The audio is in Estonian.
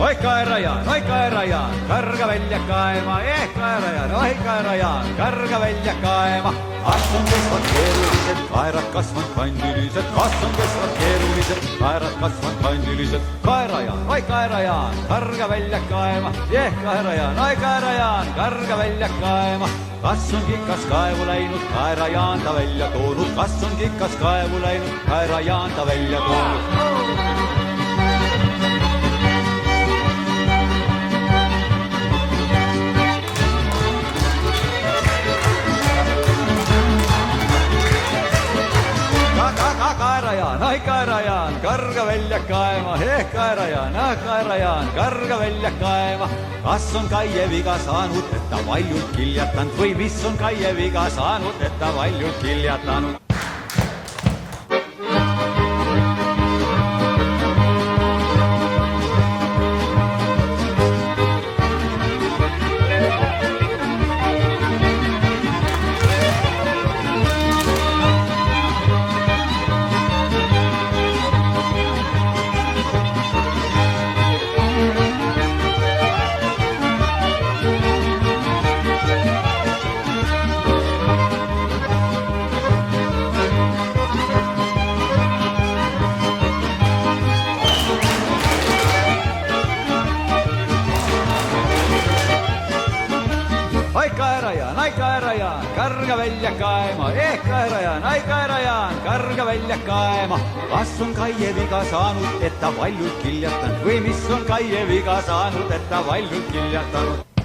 oi Kaera-Jaan, karga välja kaema, Kaera-Jaan, karga välja kaema. Kas on kesvad keerulised, kaerad kasvanud kandilised, kas on kesvad keerulised, kaerad kasvanud kandilised. Kaera-Jaan, karga välja kaema, Kaera-Jaan, karga välja kaema. Kas on kikas kaevu läinud, Kaera-Jaan ta välja toonud, kas on kikas kaevu läinud, Kaera-Jaan ta välja toonud. Kaera-Jaan, karga välja kaema, Kaera-Jaan, karga välja kaema. Kas on Kaie viga saanud, et ta valjult kiljatanud või mis on Kaie viga saanud, et ta valjult kiljatanud? Kaera-Jaan, karga välja kaema, Kaera-Jaan, karga välja kaema. Kas on Kaie viga saanud, et ta valjult kiljatanud või mis on Kaie viga saanud, et ta valjult kiljatanud?